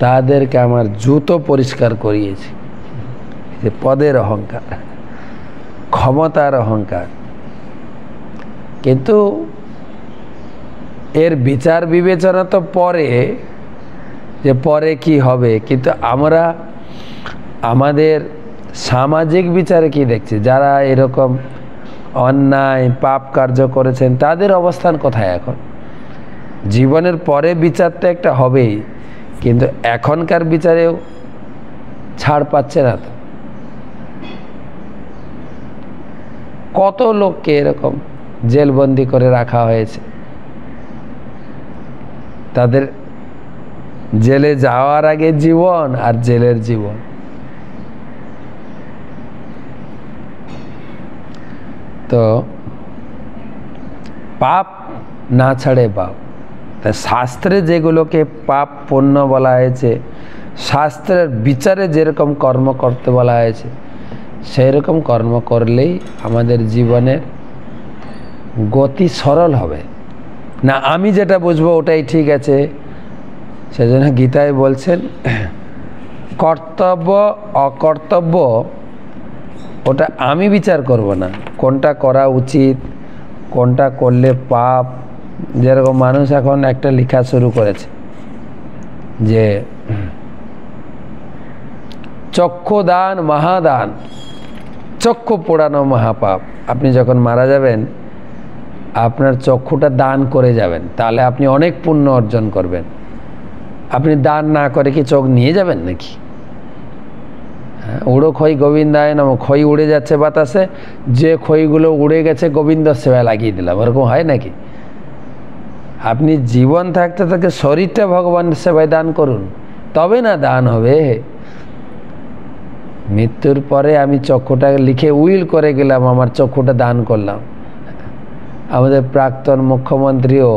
তাদেরকে আমার জুতো পরিষ্কার করিয়েছি। যে পদের অহংকার, ক্ষমতার অহংকার। কিন্তু এর বিচার বিবেচনা তো পরে, যে পরে কি হবে, কিন্তু আমরা আমাদের সামাজিক বিচারে কি দেখছি, যারা এরকম অন্যায় পাপ কার্য করেছেন তাদের অবস্থান কোথায় এখন? জীবনের পরে বিচারটা একটা হবেই, কিন্তু এখনকার বিচারেও ছাড় পাচ্ছে না তো। কত লোককে এরকম জেলবন্দি করে রাখা হয়েছে, তাদের জেলে যাওয়ার আগে জীবন আর জেলের জীবন। তো পাপ না ছাড়ে বাপ। তাই শাস্ত্রে যেগুলোকে পাপ পুণ্য বলা হয়েছে, শাস্ত্রের বিচারে যেরকম কর্ম করতে বলা হয়েছে, সেই রকম কর্ম করলেই আমাদের জীবনের গতি সরল হবে। না আমি যেটা বুঝবো ওটাই ঠিক আছে, সেজন্য গীতায় বলছেন কর্তব্য অকর্তব্য ওটা আমি বিচার করব না, কোনটা করা উচিত, কোনটা করলে পাপ। যেরকম মানুষ এখন একটা লেখা শুরু করেছে যে চক্ষু দান মহাদান, চক্ষু পোড়ানো মহাপাপ। আপনি যখন মারা যাবেন আপনার চক্ষুটা দান করে যাবেন, তাহলে আপনি অনেক পুণ্য অর্জন করবেন। আপনি দান না করে কি চোখ নিয়ে যাবেন নাকি? উড়ো খই গোবিন্দায় নমঃ, খই উড়ে যাচ্ছে বাতাসে, যে খইগুলো উড়ে গেছে গোবিন্দ সেবায় লাগিয়ে দিলাম, ওরকম হয় নাকি? আপনি জীবন থাকতে থাকতে শরীরটা ভগবানের সেবায় দান করুন, তবে না দান হবে। মৃত্যুর পরে আমি চক্ষুটা লিখে উইল করে গেলাম, আমার চক্ষুটা দান করলাম। আমাদের প্রাক্তন মুখ্যমন্ত্রীও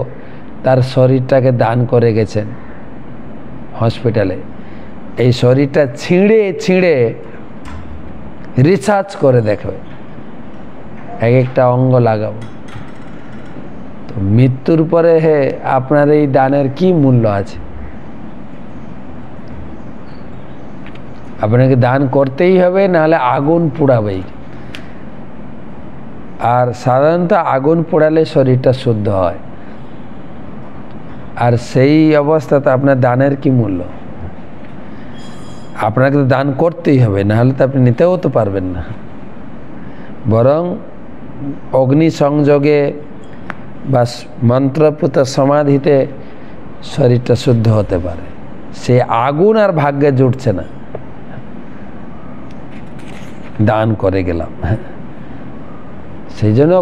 তার শরীরটাকে দান করে গেছেন হসপিটালে। এই শরীরটা ছিঁড়ে ছিঁড়ে রিসার্চ করে দেখবে, এক একটা অঙ্গ লাগাবো। তো মৃত্যুর পরে আপনার এই দানের কি মূল্য আছে? আপনাকে দান করতেই হবে, নাহলে আগুন পোড়াবেই। আর সাধারণত আগুন পোড়ালে শরীরটা শুদ্ধ হয়, আর সেই অবস্থাতে আপনার দানের কি মূল্য? আপনাকে তো দান করতেই হবে, নাহলে তো আপনি নিতেও তো পারবেন না। বরং অগ্নি সংযোগে বা মন্ত্রপুত সমাধিতে শরীরটা শুদ্ধ হতে পারে। সে আগুন আর ভাগ্যে জুটছে না, দান করে গেলাম। সেই জন্য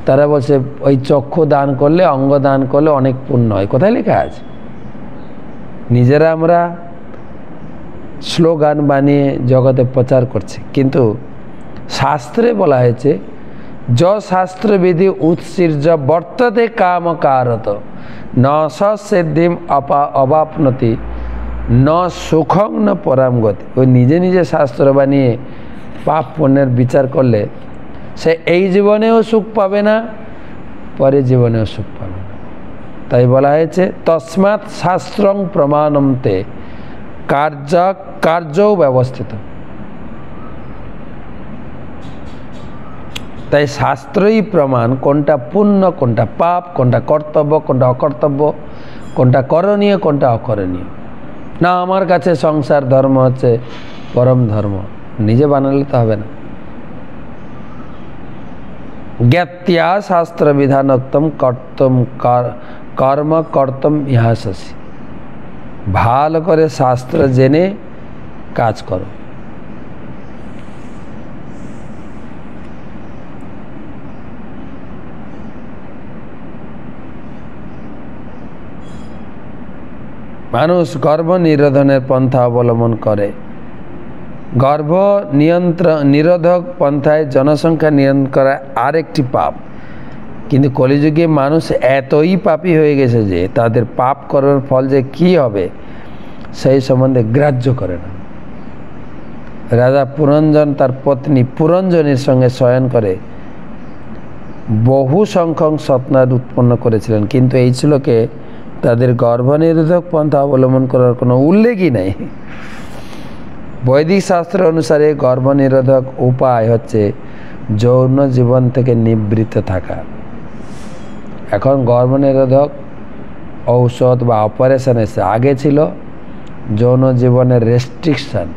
তারা বলছে ওই চক্ষু দান করলে, অঙ্গ দান করলে অনেক পুণ্য হয়। কোথায় লেখা আছে? নিজেরা আমরা স্লোগান বানিয়ে জগতে প্রচার করছি, কিন্তু শাস্ত্রে বলা হয়েছে য শাস্ত্রবিধি উৎসৃজ্য বর্ততে কামকারত ন সিদ্ধিম অবাপনতি ন সুখং ন পরাম গতি। ওই নিজে নিজে শাস্ত্র বানিয়ে পাপ পুণ্যের বিচার করলে সে এই জীবনেও সুখ পাবে না, পরে জীবনেও সুখ পাবে না। তাই বলা হয়েছে তস্মাৎ শাস্ত্রং প্রমাণন্তে কার্যও ব্যবস্থিত। তাই শাস্ত্রই প্রমাণ কোনটা পুণ্য, কোনটা পাপ, কোনটা কর্তব্য, কোনটা অকর্তব্য, কোনটা করণীয়, কোনটা অকরণীয়। না আমার কাছে সংসার ধর্ম হচ্ছে পরম ধর্ম, নিজে বানালে তো হবে না। জ্ঞাত্যা শাস্ত্র বিধানোক্তম কর্ম কর্তম ইহাসি। ভালো করে শাস্ত্র জেনে কাজ করো। মানুষ গর্ভ নিরোধনের পন্থা অবলম্বন করে। গর্ভ নিরোধক পন্থায় জনসংখ্যা নিয়ন্ত্রণ করা আরেকটি পাপ। কিন্তু কলিযুগে মানুষ এতই পাপী হয়ে গেছে যে তাদের পাপ করার ফল যে কি হবে সেই সম্বন্ধে গ্রাহ্য করে না। রাজা পুরঞ্জন তার পত্নী পুরঞ্জনীর সঙ্গে শয়ন করে বহু সংখ্যক সন্তান উৎপন্ন করেছিলেন, কিন্তু এই শ্লোকে তাদের গর্ভনিরোধক পন্থা অবলম্বন করার কোনো উল্লেখই নেই। বৈদিক শাস্ত্র অনুসারে গর্ভনিরোধক উপায় হচ্ছে যৌন জীবন থেকে নিবৃত্ত থাকা। এখন গর্ভনিরোধক ঔষধ বা অপারেশন এসে, আগে ছিল যৌন জীবনের রেস্ট্রিকশন।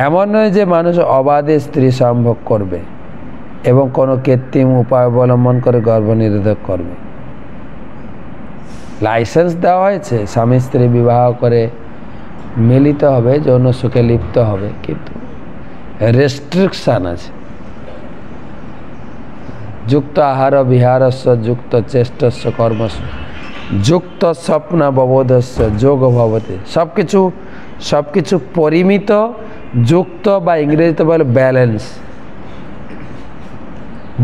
এমন নয় যে মানুষ অবাধে স্ত্রী সম্ভোগ করবে এবং কোনো কৃত্রিম উপায় অবলম্বন করে গর্ভনিরোধক করবে। লাইসেন্স দেওয়া হয়েছে, স্বামী স্ত্রী বিবাহ করে মিলিত হবে, যৌন সুখে লিপ্ত হবে, কিন্তু রেস্ট্রিকশান আছে। যুক্ত আহার বিহারস্য যুক্ত চেষ্টস্য কর্মস্য যুক্ত স্বপ্নববোধস্য যোগ ভবতে। সব কিছু পরিমিত, যুক্ত বা ইংরেজিতে বলে ব্যালেন্স,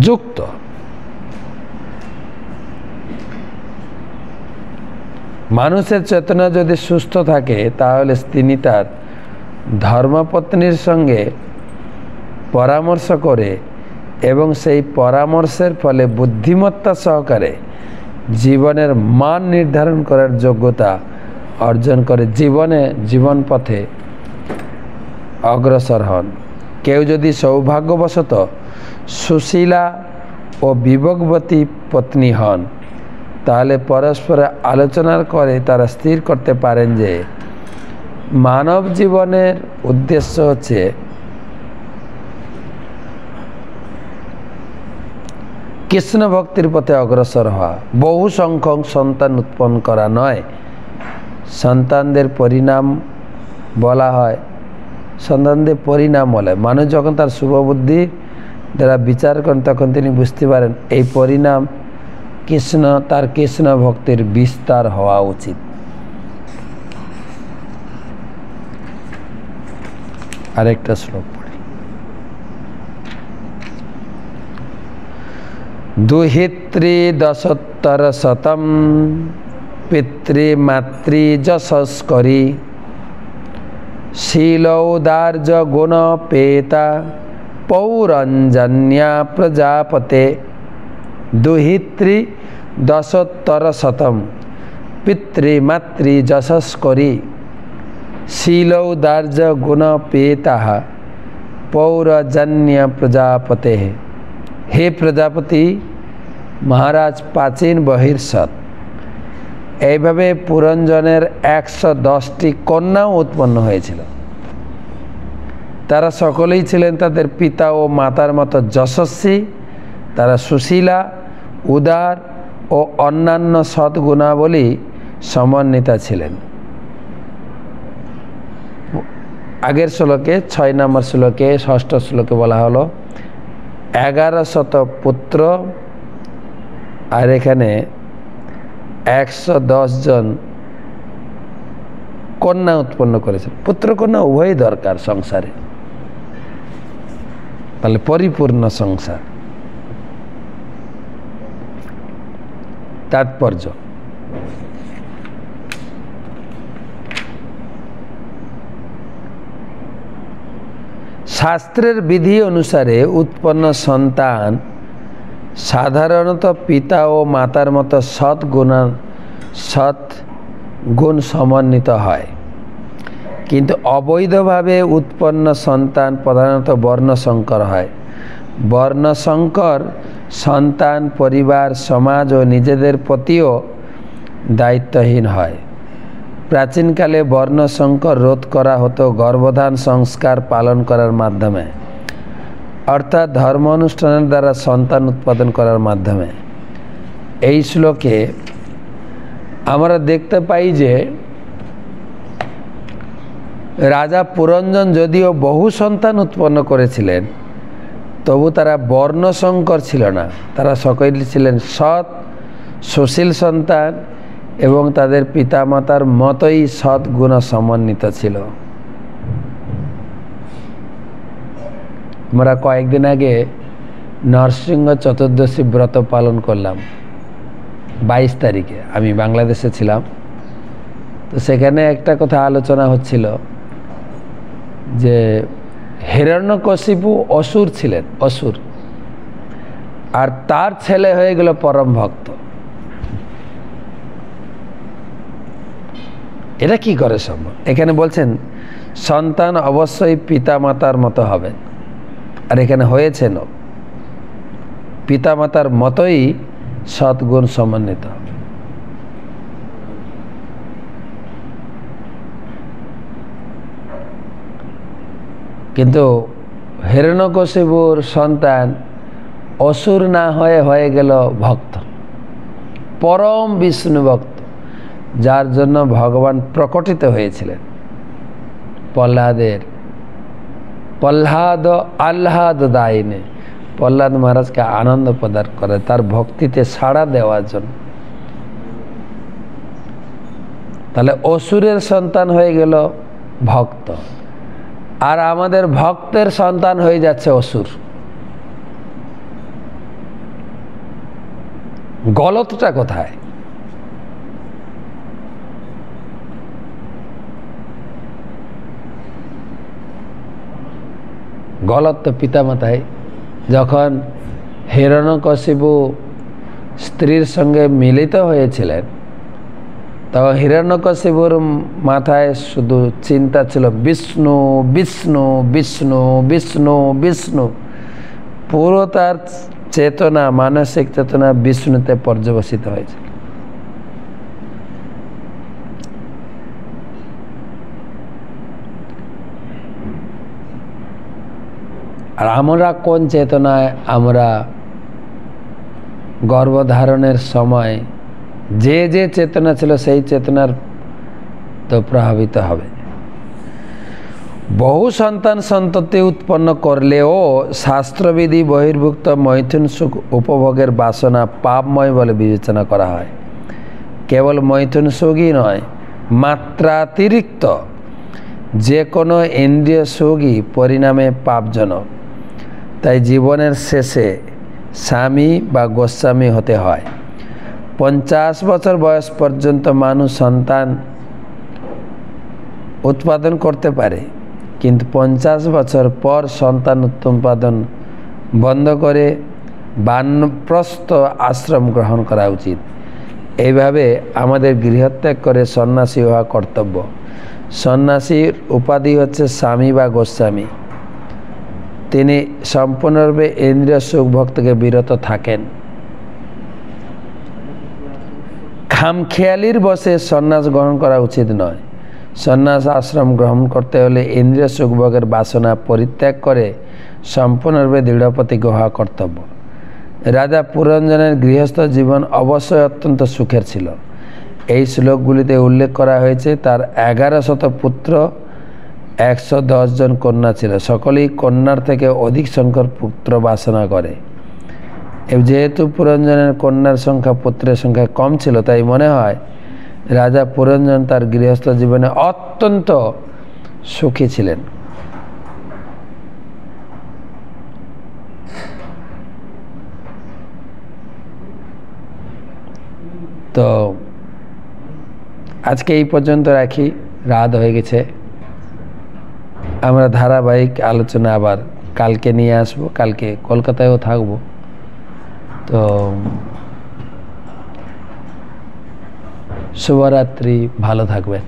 যুক্ত। মানুষের চেতনা যদি সুস্থ থাকে তাহলে তিনি তার ধর্মপত্নীর সঙ্গে পরামর্শ করে এবং সেই পরামর্শের ফলে বুদ্ধিমত্তা সহকারে জীবনের মান নির্ধারণ করার যোগ্যতা অর্জন করে জীবন পথে অগ্রসর হন। কেউ যদি সৌভাগ্যবশত সুশীলা ও বিবেকবতী পত্নী হন তাহলে পরস্পর আলোচনা করে তারা স্থির করতে পারেন যে মানব জীবনের উদ্দেশ্য হচ্ছে কৃষ্ণ ভক্তির পথে অগ্রসর হওয়া, বহু সংখ্যক সন্তান উৎপন্ন করা নয়। সন্তানদের পরিণাম বলা হয়, সন্তানদের পরিণাম বলে। মানুষ যখন তার শুভবুদ্ধি দ্বারা বিচার করেন তখন তিনি বুঝতে পারেন এই পরিণাম তার কৃষ্ণ ভক্তির বিস্তার হওয়া উচিত। আরেকটা শ্লোক পড়ি। দুহিত্রী দশোত্তর শতম পিতৃমাতৃ যশস করি শীলৌদার্য গুণ পেতা পৌরঞ্জন্যা প্রজাপতে দুহিত্রী দশোত্তর শতম পিতৃমাতৃ যশস করি শীলৌদার্য গুণ পেতা পৌরজন্য প্রজাপতে। হে প্রজাপতি মহারাজ প্রাচীন বহির্ষৎ, এইভাবে পুরঞ্জনের 110টি কন্যাও উৎপন্ন হয়েছিল। তারা সকলেই ছিলেন তাদের পিতা ও মাতার মতো যশস্বী। তারা সুশীলা, উদার ও অন্যান্য সদ্গুণাবলী সমন্বিতা ছিলেন। আগের শ্লোকে 6 নম্বর শ্লোকে 6ষ্ঠ শ্লোকে বলা হলো 1100 পুত্র, আর এখানে 110 জন কন্যা উৎপন্ন করেছেন। পুত্র কন্যা উভয়ই দরকার সংসারে, তাহলে পরিপূর্ণ সংসার। তাৎপর্য, শাস্ত্রের বিধি অনুসারে উৎপন্ন সন্তান সাধারণত পিতা ও মাতার মতো সৎ গুণ সমন্বিত হয়, কিন্তু অবৈধভাবে উৎপন্ন সন্তান প্রধানত বর্ণসংকর হয়। বর্ণসংকর সন্তান পরিবার, সমাজ ও নিজেদের প্রতিও দায়িত্বহীন হয়। প্রাচীনকালে বর্ণসংকর রোধ করা হতো গর্ভধান সংস্কার পালন করার মাধ্যমে, অর্থাৎ ধর্ম অনুষ্ঠানের দ্বারা সন্তান উৎপাদন করার মাধ্যমে। এই শ্লোকে আমরা দেখতে পাই যে রাজা পুরঞ্জন যদিও বহু সন্তান উৎপন্ন করেছিলেন, তবু তারা বর্ণসংকর ছিল না। তারা সকলেই ছিলেন সৎ, সুশীল সন্তান এবং তাদের পিতামাতার মতোই সৎ গুণ সমন্বিত ছিল। আমরা কয়েকদিন আগে নরসিংহ চতুর্দশী ব্রত পালন করলাম 22 তারিখে। আমি বাংলাদেশে ছিলাম, তো সেখানে একটা কথা আলোচনা হচ্ছিল যে হিরণ্যকশিপু অসুর ছিলেন, অসুর, আর তার ছেলে হয়ে গেল পরম ভক্ত। এটা কি করে সম্ভব? এখানে বলছেন সন্তান অবশ্যই পিতামাতার মতো হবে, আর এখানে হয়েছেন পিতামাতার মতোই সৎগুণ সমন্বিত। কিন্তু হিরণ্যকশিপুর সন্তান অসুর না হয়ে গেল ভক্ত, পরম বিষ্ণু ভক্ত, যার জন্য ভগবান প্রকটিত হয়েছিলেন। প্রহ্লাদ আহ্লাদ দায়িনে, প্রহ্লাদ মহারাজকে আনন্দ প্রদান করে তার ভক্তিতে সাড়া দেওয়ার জন্য। তাহলে অসুরের সন্তান হয়ে গেল ভক্ত, আর আমাদের ভক্তের সন্তান হয়ে যাচ্ছে অসুর। গলতটা কোথায়? গলত তো পিতামাতাই। যখন হিরণ্যকশিপু স্ত্রীর সঙ্গে মিলিত হয়েছিলেন, তখন হিরণ্যকশিপুর মাথায় শুধু চিন্তা ছিল বিষ্ণু বিষ্ণু বিষ্ণু বিষ্ণু বিষ্ণু। পুরো তার চেতনা, মানসিক চেতনা বিষ্ণুতে পর্যবসিত হয়েছিল। আর আমরা কোন চেতনায় আমরা গর্ভধারণের সময় যে যে চেতনা ছিল সেই চেতনার তো প্রভাবিত হবে। বহু সন্তান সন্ততি উৎপন্ন করলেও শাস্ত্রবিধি বহির্ভুক্ত মৈথুন সুখ উপভোগের বাসনা পাপময় বলে বিবেচনা করা হয়। কেবল মৈথুন সুখই নয়, মাত্রাতিরিক্ত যে কোনো ইন্দ্রিয় সুখই পরিণামে পাপজনক। তাই জীবনের শেষে স্বামী বা গোস্বামী হতে হয়। 50 বছর বয়স পর্যন্ত মানুষ সন্তান উৎপাদন করতে পারে, কিন্তু 50 বছর পর সন্তান উৎপাদন বন্ধ করে বানপ্রস্থ আশ্রম গ্রহণ করা উচিত। এইভাবে আমাদের গৃহত্যাগ করে সন্ন্যাসী হওয়া কর্তব্য। সন্ন্যাসীর উপাধি হচ্ছে স্বামী বা গোস্বামী। তিনি সম্পূর্ণরূপে ইন্দ্রিয় সুখ ভোগ থেকে বিরত থাকেন। খামখেয়ালির বসে সন্ন্যাস গ্রহণ করা উচিত নয়। সন্ন্যাস আশ্রম গ্রহণ করতে হলে ইন্দ্রিয় সুখ ভোগের বাসনা পরিত্যাগ করে সম্পূর্ণরূপে দৃঢ় প্রতিজ্ঞ হওয়া কর্তব্য। রাজা পুরঞ্জনের গৃহস্থ জীবন অবশ্যই অত্যন্ত সুখের ছিল। এই শ্লোকগুলিতে উল্লেখ করা হয়েছে তার 1100 পুত্র, 110 জন কন্যা ছিল। সকলেই কন্যার থেকে অধিক সংখ্যক পুত্র বাসনা করে। যেহেতু পুরঞ্জনের কন্যার সংখ্যা পুত্রের সংখ্যা কম ছিল, তাই মনে হয় রাজা পুরঞ্জন তার গৃহস্থ জীবনে অত্যন্ত সুখী ছিলেন। তো আজকে এই পর্যন্ত রাখি, রাত হয়ে গেছে। আমরা ধারাবাহিক আলোচনা আবার কালকে নিয়ে আসব। কালকে কলকাতায়ও থাকব। তো শুভরাত্রি, ভালো থাকবেন।